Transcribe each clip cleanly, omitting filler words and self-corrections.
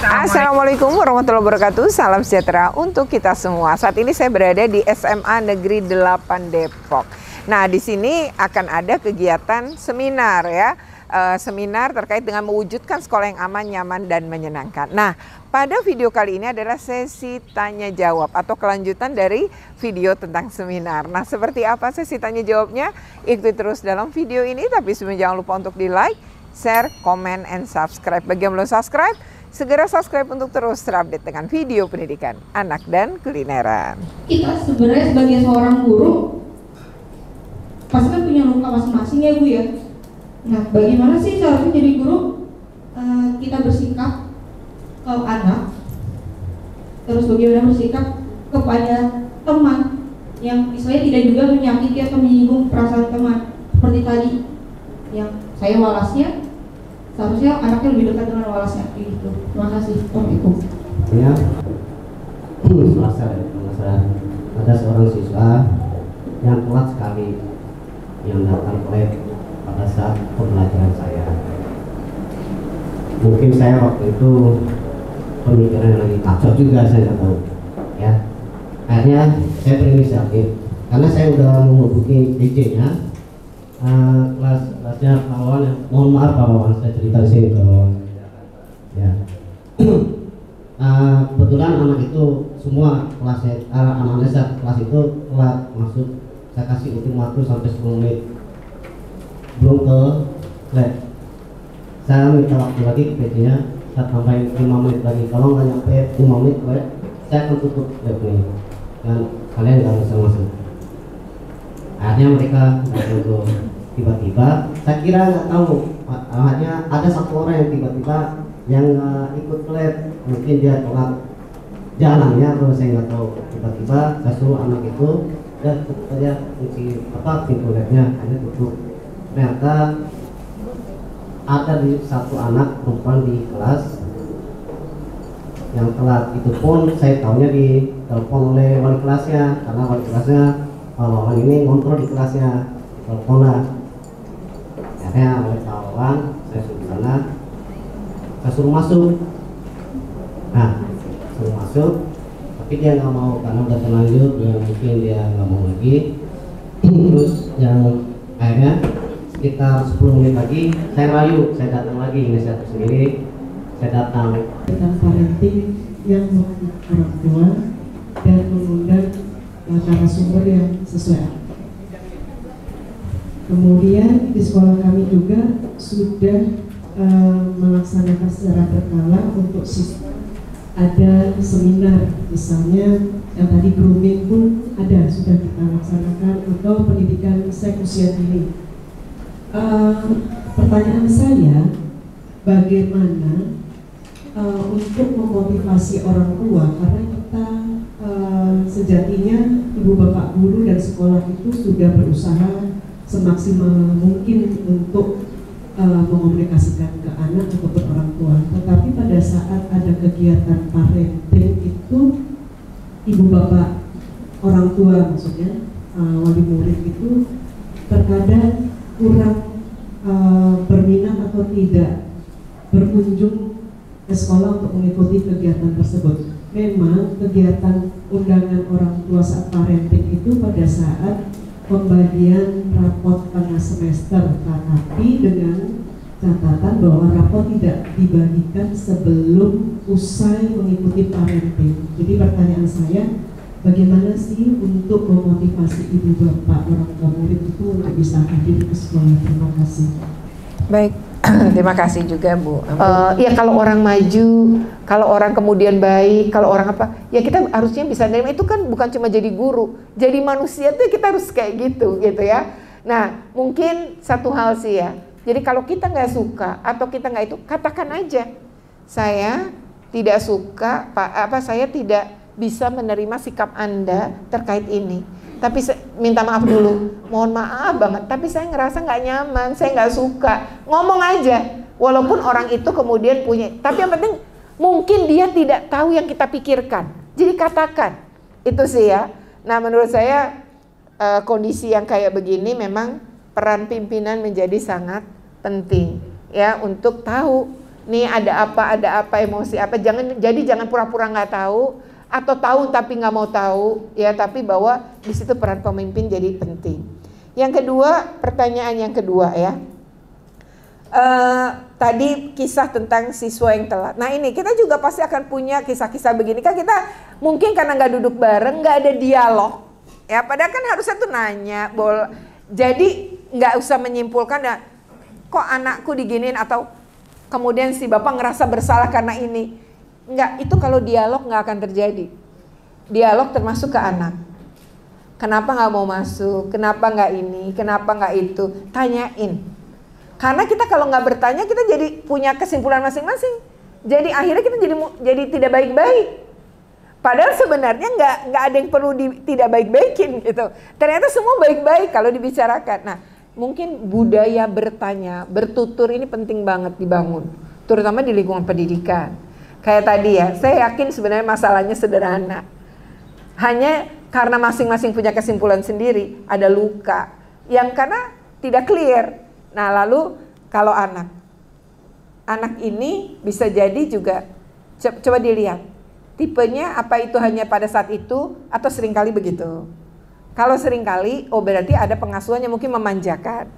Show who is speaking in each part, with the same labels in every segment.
Speaker 1: Assalamualaikum warahmatullahi wabarakatuh. Salam sejahtera untuk kita semua. Saat ini saya berada di SMA Negeri 8 Depok. Nah, di sini akan ada kegiatan seminar ya. Seminar terkait dengan mewujudkan sekolah yang aman, nyaman, dan menyenangkan. Nah, pada video kali ini adalah sesi tanya jawab atau kelanjutan dari video tentang seminar. Nah, seperti apa sesi tanya jawabnya? Ikuti terus dalam video ini, tapi sebelumnya jangan lupa untuk di like, share, comment, and subscribe. Bagi yang belum subscribe, segera subscribe untuk terus terupdate dengan video pendidikan anak dan kulineran.
Speaker 2: Kita sebenarnya sebagai seorang guru pasti kan punya luka masing-masing ya Bu ya. Nah, bagaimana sih caranya jadi guru kita bersikap ke anak, terus bagaimana bersikap kepada teman yang misalnya tidak juga menyakiti atau menyinggung perasaan teman, seperti tadi yang saya walasnya, seharusnya anaknya lebih dekat dengan walasnya gitu. Terima kasih. Assalamualaikum.
Speaker 3: Ya, Selasa ada seorang siswa yang telat sekali yang datang ke pada saat pembelajaran saya. Mungkin saya waktu itu pemikiran lagi kacau juga, saya nggak tahu. Ya, akhirnya saya berinisiatif karena saya udah menghubungi DJ-nya. Kelasnya kawan, mohon maaf kawan, saya cerita di sini kawan. Ya, kebetulan anak itu semua kelasnya, anak-anak kelas itu telat masuk. Saya kasih ultimatum sampai 10 menit belum ke lab. Saya minta waktu lagi ke PC-nya, saya tambahin 5 menit lagi. Kalau nggak nyampe 5 menit lab, saya akan tutup lab ini dan kalian nggak bisa masuk. Akhirnya mereka untuk tiba-tiba, saya kira nggak tahu, hanya ada satu orang yang tiba-tiba yang ikut lab, mungkin dia telat jalannya atau saya nggak tahu. Tiba-tiba saya suruh anak itu dan tutup saja kunci pintu labnya, hanya tutup. Ternyata ada di satu anak perempuan di kelas yang telat. Itu pun saya tahunya ditelepon oleh wali kelasnya, karena wali kelasnya orang ini ngontrol di kelasnya, ditelepon lah. Akhirnya oleh kawan saya suruh sana, saya suruh masuk. Nah, suruh masuk, tapi dia nggak mau karena udah terlanjur, mungkin dia nggak mau lagi. Terus yang akhirnya sekitar 10 menit lagi saya rayu, saya datang lagi, inisiatif sendiri, saya datang.
Speaker 4: Tentang parenting yang mengundang orang tua dan mengundang narasumber yang sesuai. Kemudian di sekolah kami juga sudah melaksanakan secara berkala untuk siswa. Ada seminar, misalnya yang tadi grooming pun ada, sudah kita laksanakan, atau pendidikan seks usia dini. Pertanyaan saya, bagaimana untuk memotivasi orang tua, karena kita sejatinya ibu bapak guru dan sekolah itu sudah berusaha semaksimal mungkin untuk mengomunikasikan ke anak ataupun orang tua, tetapi pada saat ada kegiatan parenting itu ibu bapak orang tua, maksudnya wali murid itu terkadang kurang berminat atau tidak berkunjung ke sekolah untuk mengikuti kegiatan tersebut. Memang kegiatan undangan orang tua saat parenting itu pada saat pembagian rapot tengah semester, tetapi dengan catatan bahwa rapot tidak dibagikan sebelum usai mengikuti parenting. Jadi pertanyaan saya, bagaimana sih untuk memotivasi ibu bapak orang tua murid itu untuk bisa hadir ke sekolah? Terima kasih.
Speaker 1: Baik, terima kasih juga Bu. Ya, kalau orang maju, kalau orang kemudian baik, kalau orang apa, ya kita harusnya bisa nerima. Itu kan bukan cuma jadi guru, jadi manusia tuh kita harus kayak gitu ya. Nah, mungkin satu hal sih ya. Jadi kalau kita nggak suka atau kita nggak itu, katakan aja, saya tidak suka, saya tidak bisa menerima sikap Anda terkait ini. Tapi minta maaf dulu, mohon maaf banget, tapi saya ngerasa nggak nyaman, saya nggak suka. Ngomong aja, walaupun orang itu kemudian punya, tapi yang penting mungkin dia tidak tahu yang kita pikirkan. Jadi katakan, itu sih ya. Nah, menurut saya kondisi yang kayak begini memang peran pimpinan menjadi sangat penting ya, untuk tahu nih ada apa emosi apa, jangan pura-pura nggak tahu atau tahu tapi nggak mau tahu ya, tapi bahwa di situ peran pemimpin jadi penting. Yang kedua, pertanyaan yang kedua ya, tadi kisah tentang siswa yang telat. Nah ini kita juga pasti akan punya kisah-kisah begini kan, kita mungkin karena nggak duduk bareng, nggak ada dialog ya, padahal kan harusnya tuh nanya, jadi nggak usah menyimpulkan ya, kok anakku diginiin, atau kemudian si bapak ngerasa bersalah karena ini. Enggak, itu kalau dialog nggak akan terjadi. Dialog termasuk ke anak. Kenapa nggak mau masuk? Kenapa nggak ini? Kenapa nggak itu? Tanyain. Karena kita kalau nggak bertanya, kita jadi punya kesimpulan masing-masing. Jadi akhirnya kita jadi tidak baik-baik. Padahal sebenarnya nggak ada yang perlu tidak baik-baikin gitu. Ternyata semua baik-baik kalau dibicarakan. Nah, mungkin budaya bertanya, bertutur ini penting banget dibangun, terutama di lingkungan pendidikan. Kayak tadi ya, saya yakin sebenarnya masalahnya sederhana. Hanya karena masing-masing punya kesimpulan sendiri, ada luka yang karena tidak clear. Nah lalu kalau anak ini bisa jadi juga, coba dilihat tipenya apa, itu hanya pada saat itu atau seringkali begitu. Kalau seringkali, oh berarti ada pengasuhan yang mungkin memanjakan.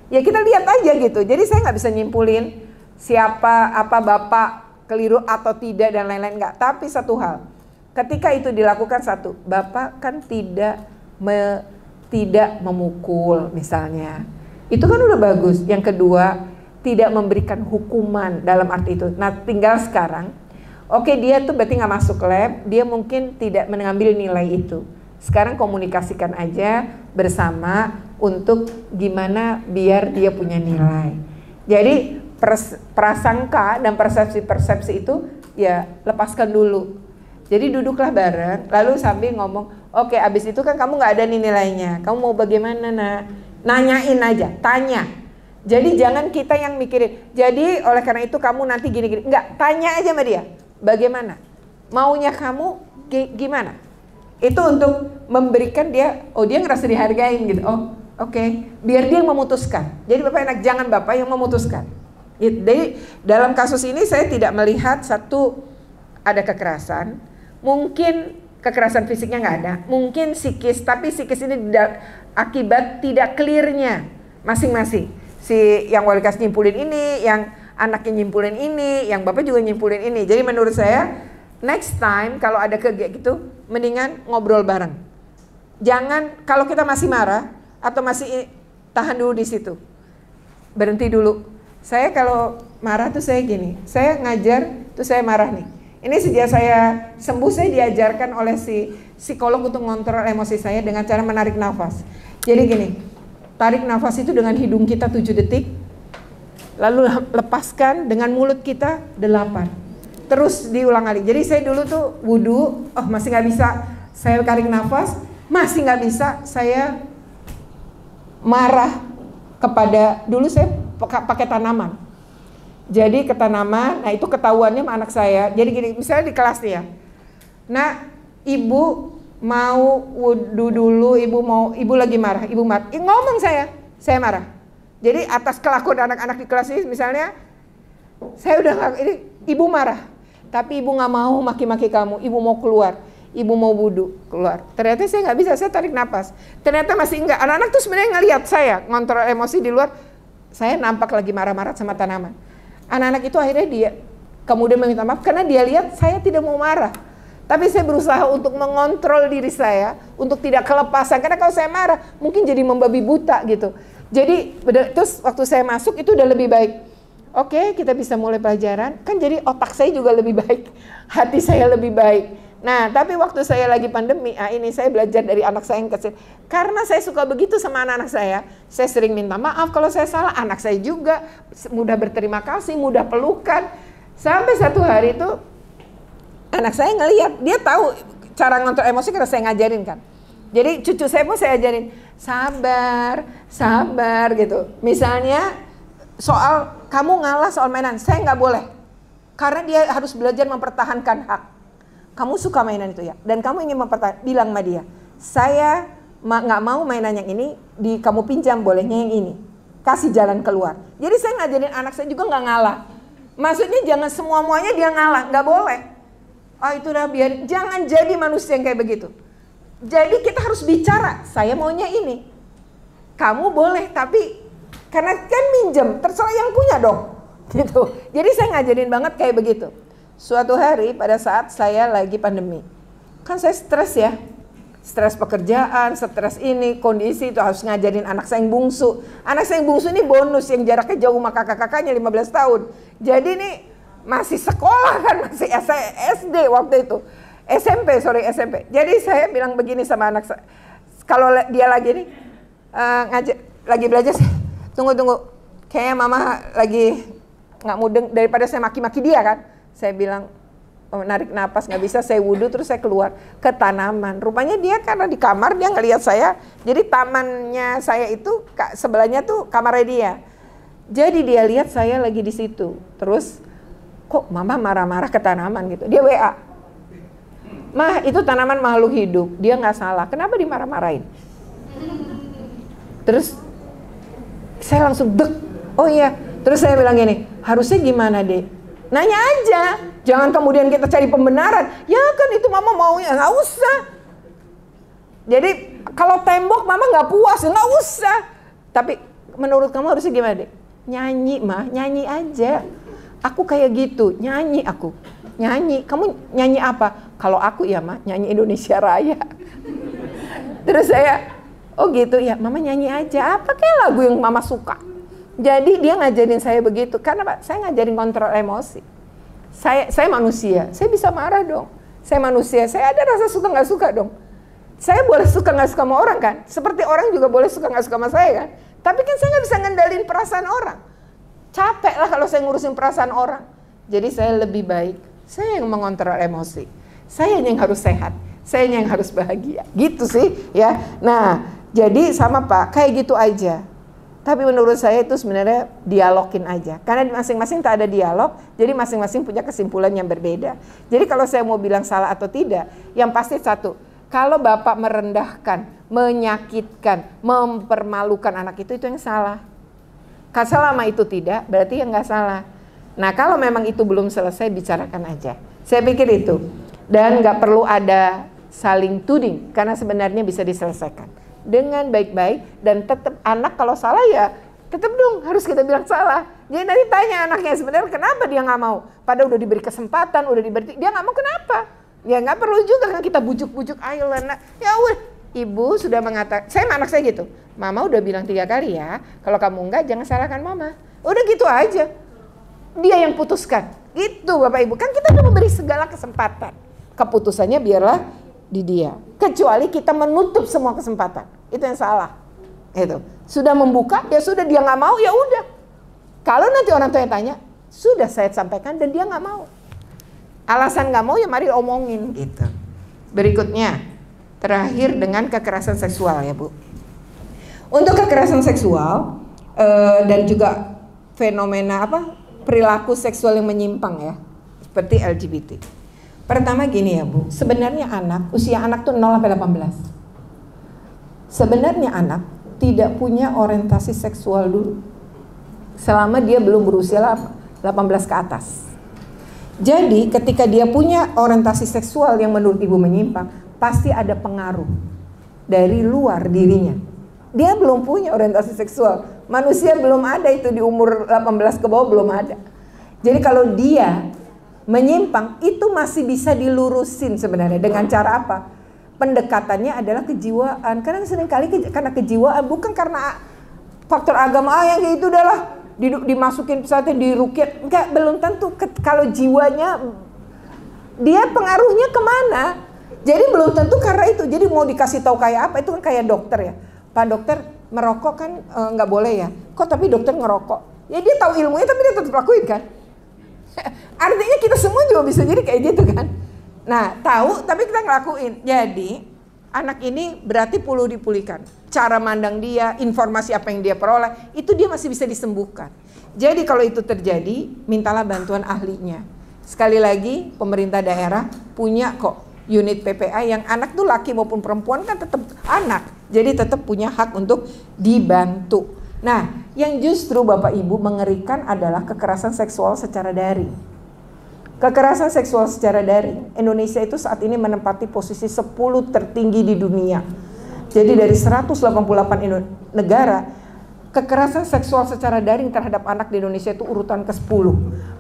Speaker 1: Ya kita lihat aja gitu. Jadi saya nggak bisa nyimpulin siapa, apa bapak keliru atau tidak dan lain-lain, enggak. Tapi satu hal, ketika itu dilakukan, satu, bapak kan tidak memukul misalnya, itu kan udah bagus. Yang kedua, tidak memberikan hukuman dalam arti itu. Nah tinggal sekarang, oke, dia tuh berarti nggak masuk lab, dia mungkin tidak mengambil nilai itu. Sekarang komunikasikan aja bersama untuk gimana biar dia punya nilai. Jadi prasangka dan persepsi itu ya lepaskan dulu. Jadi duduklah bareng, lalu sambil ngomong, oke, abis itu kan kamu nggak ada nih nilainya, kamu mau bagaimana nak? Nanyain aja, tanya. Jadi jangan kita yang mikirin, jadi oleh karena itu kamu nanti gini-gini. Enggak, tanya aja sama dia, bagaimana? Maunya kamu gimana? Itu untuk memberikan dia, oh dia ngerasa dihargain gitu, oh oke, biar dia yang memutuskan. Jadi bapak enak, jangan bapak yang memutuskan. Jadi dalam kasus ini saya tidak melihat satu ada kekerasan, mungkin kekerasan fisiknya nggak ada, mungkin psikis, tapi psikis ini akibat tidak clearnya masing-masing. Si yang wali kelas nyimpulin ini, yang anaknya nyimpulin ini, yang bapak juga nyimpulin ini. Jadi menurut saya next time kalau ada kayak gitu, mendingan ngobrol bareng. Jangan kalau kita masih marah atau masih tahan dulu di situ, berhenti dulu. Saya kalau marah tuh saya gini, saya ngajar tuh saya marah nih. Ini sejak saya sembuh, saya diajarkan oleh si psikolog untuk ngontrol emosi saya dengan cara menarik nafas. Jadi gini, tarik nafas itu dengan hidung kita 7 detik, lalu lepaskan dengan mulut kita 8. Terus diulang kali. Jadi saya dulu tuh wudhu, oh masih nggak bisa, saya tarik nafas, masih nggak bisa, saya marah kepada, dulu saya pakai tanaman. Jadi ke tanaman, nah itu ketahuannya sama anak saya. Jadi gini, misalnya di kelas nih ya. Nah, ibu mau wudhu dulu, ibu lagi marah, ngomong saya marah. Jadi atas kelakuan anak-anak di kelas ini misalnya, saya udah ini ibu marah, tapi ibu nggak mau maki-maki kamu, ibu mau keluar. Ibu mau wudhu, keluar. Ternyata saya nggak bisa, saya tarik napas. Ternyata masih enggak. Anak-anak tuh sebenarnya ngelihat saya ngontrol emosi di luar. Saya nampak lagi marah-marah sama tanaman. Anak-anak itu akhirnya dia kemudian meminta maaf karena dia lihat saya tidak mau marah. Tapi saya berusaha untuk mengontrol diri saya untuk tidak kelepasan. Karena kalau saya marah mungkin jadi membabi buta gitu. Jadi terus waktu saya masuk itu udah lebih baik. Oke, kita bisa mulai pelajaran. Kan jadi otak saya juga lebih baik. Hati saya lebih baik. Nah, tapi waktu saya lagi pandemi, ini saya belajar dari anak saya yang kecil. Karena saya suka begitu sama anak-anak saya sering minta maaf kalau saya salah. Anak saya juga mudah berterima kasih, mudah pelukan. Sampai satu hari itu anak saya ngelihat, dia tahu cara ngontrol emosi karena saya ngajarin kan. Jadi cucu saya pun saya ajarin, sabar gitu. Misalnya soal kamu ngalah soal mainan, saya nggak boleh. Karena dia harus belajar mempertahankan hak. Kamu suka mainan itu ya, dan kamu ingin mempertahankan, bilang sama dia, saya nggak mau mainan yang ini, kamu pinjam bolehnya yang ini, kasih jalan keluar. Jadi saya ngajarin anak saya juga nggak ngalah. Maksudnya jangan semua-muanya dia ngalah, nggak boleh. Oh itu udah biar, jangan jadi manusia yang kayak begitu. Jadi kita harus bicara, saya maunya ini. Kamu boleh, tapi karena kan minjem, terserah yang punya dong. Gitu. Jadi saya ngajarin banget kayak begitu. Suatu hari pada saat saya lagi pandemi, kan saya stres ya. Stres pekerjaan, stres ini, kondisi itu harus ngajarin anak saya yang bungsu. Anak saya yang bungsu ini bonus yang jaraknya jauh sama kakak-kakaknya 15 tahun. Jadi nih masih sekolah kan, masih SD waktu itu. SMP. Jadi saya bilang begini sama anak saya. Kalau dia lagi nih, lagi belajar, tunggu. Kayaknya mama lagi nggak mudeng, daripada saya maki-maki dia kan. Saya bilang, narik napas nggak bisa, saya wudhu terus saya keluar ke tanaman. Rupanya dia karena di kamar dia ngelihat saya, jadi tamannya saya itu sebelahnya tuh kamarnya dia. Jadi dia lihat saya lagi di situ, terus kok mama marah-marah ke tanaman gitu. Dia WA, mah itu tanaman makhluk hidup, dia nggak salah, kenapa dimarah-marahin? Terus saya langsung dek, oh iya. Terus saya bilang gini, harusnya gimana deh? Nanya aja, jangan kemudian kita cari pembenaran. Ya kan itu mama maunya, nggak usah. Jadi kalau tembok mama nggak puas, nggak usah. Tapi menurut kamu harusnya gimana deh? Nyanyi mah, nyanyi aja. Aku kayak gitu, nyanyi aku. Nyanyi, kamu nyanyi apa? Kalau aku ya mah, nyanyi Indonesia Raya. Terus saya, oh gitu ya, mama nyanyi aja. Apa kayak lagu yang mama suka? Jadi dia ngajarin saya begitu. Karena Pak, saya ngajarin kontrol emosi. Saya manusia, saya bisa marah dong. Saya manusia, saya ada rasa suka nggak suka dong. Saya boleh suka nggak suka sama orang kan? Seperti orang juga boleh suka nggak suka sama saya kan? Tapi kan saya nggak bisa ngendalin perasaan orang. Capek lah kalau saya ngurusin perasaan orang. Jadi saya lebih baik, saya yang mengontrol emosi. Saya yang harus sehat, saya yang harus bahagia. Gitu sih ya. Nah, jadi sama Pak, kayak gitu aja. Tapi menurut saya itu sebenarnya dialogin aja. Karena masing-masing tak ada dialog, jadi masing-masing punya kesimpulan yang berbeda. Jadi kalau saya mau bilang salah atau tidak, yang pasti satu, kalau Bapak merendahkan, menyakitkan, mempermalukan anak itu yang salah. Kalau selama itu tidak, berarti yang nggak salah. Nah kalau memang itu belum selesai, bicarakan aja. Saya pikir itu. Dan nggak perlu ada saling tuding, karena sebenarnya bisa diselesaikan dengan baik-baik. Dan tetap anak kalau salah ya tetap dong harus kita bilang salah. Jadi nanti tanya anaknya sebenarnya kenapa dia nggak mau. Padahal udah diberi kesempatan, udah diberi, dia nggak mau kenapa? Ya nggak perlu juga kan kita bujuk-bujuk, ayo Lena. Ya udah. Ibu sudah mengatakan, saya sama anak saya gitu, mama udah bilang 3 kali ya, kalau kamu enggak jangan salahkan mama. Udah gitu aja. Dia yang putuskan. Gitu Bapak Ibu, kan kita udah memberi segala kesempatan. Keputusannya biarlah di dia. Kecuali kita menutup semua kesempatan. Itu yang salah. Itu. Sudah membuka, ya sudah, dia nggak mau, ya udah. Kalau nanti orang tua yang tanya, sudah saya sampaikan dan dia nggak mau. Alasan nggak mau ya mari omongin gitu. Berikutnya. Terakhir dengan kekerasan seksual ya Bu. Untuk kekerasan seksual dan juga fenomena perilaku seksual yang menyimpang ya, seperti LGBT. Pertama gini ya Bu, sebenarnya usia anak tuh 0 sampai 18. Sebenarnya anak tidak punya orientasi seksual dulu, selama dia belum berusia 18 ke atas. Jadi ketika dia punya orientasi seksual yang menurut Ibu menyimpang, pasti ada pengaruh dari luar dirinya. Dia belum punya orientasi seksual. Manusia belum ada itu di umur 18 ke bawah, belum ada. Jadi kalau dia menyimpang, itu masih bisa dilurusin sebenarnya. Dengan cara apa? Pendekatannya adalah kejiwaan. Karena seringkali karena kejiwaan, bukan karena faktor agama. Yang kayak itu udahlah dimasukin pesantren, dirukyat. Enggak, belum tentu. Kalau jiwanya, dia pengaruhnya kemana? Jadi belum tentu karena itu. Jadi mau dikasih tahu kayak apa, itu kan kayak dokter ya. Pak dokter, merokok kan nggak boleh ya. Kok tapi dokter ngerokok? Ya dia tahu ilmunya tapi dia tetap lakuin kan. Artinya kita semua juga bisa jadi kayak gitu kan. Nah tahu tapi kita ngelakuin. Jadi anak ini berarti perlu dipulihkan. Cara mandang dia, informasi apa yang dia peroleh, itu dia masih bisa disembuhkan. Jadi kalau itu terjadi, mintalah bantuan ahlinya. Sekali lagi pemerintah daerah punya kok unit PPA yang anak tuh laki maupun perempuan kan tetap anak. Jadi tetap punya hak untuk dibantu. Nah, yang justru Bapak Ibu mengerikan adalah kekerasan seksual secara daring. Kekerasan seksual secara daring, Indonesia itu saat ini menempati posisi 10 tertinggi di dunia. Jadi dari 188 negara, kekerasan seksual secara daring terhadap anak di Indonesia itu urutan ke-10.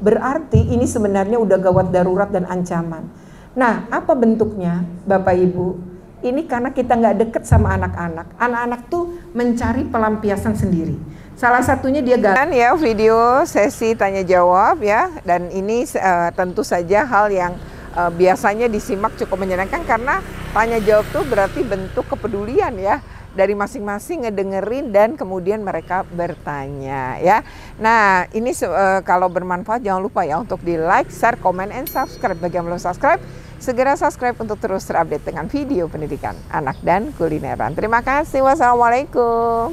Speaker 1: Berarti ini sebenarnya udah gawat darurat dan ancaman. Nah, apa bentuknya Bapak Ibu? Ini karena kita nggak deket sama anak-anak. Anak-anak tuh mencari pelampiasan sendiri. Salah satunya dia galan ya video sesi tanya jawab ya. Dan ini tentu saja hal yang biasanya disimak cukup menyenangkan karena tanya jawab tuh berarti bentuk kepedulian ya. Dari masing-masing ngedengerin dan kemudian mereka bertanya ya. Nah ini kalau bermanfaat jangan lupa ya untuk di like, share, comment, and subscribe. Bagi yang belum subscribe, segera subscribe untuk terus terupdate dengan video pendidikan anak dan kulineran. Terima kasih. Wassalamualaikum.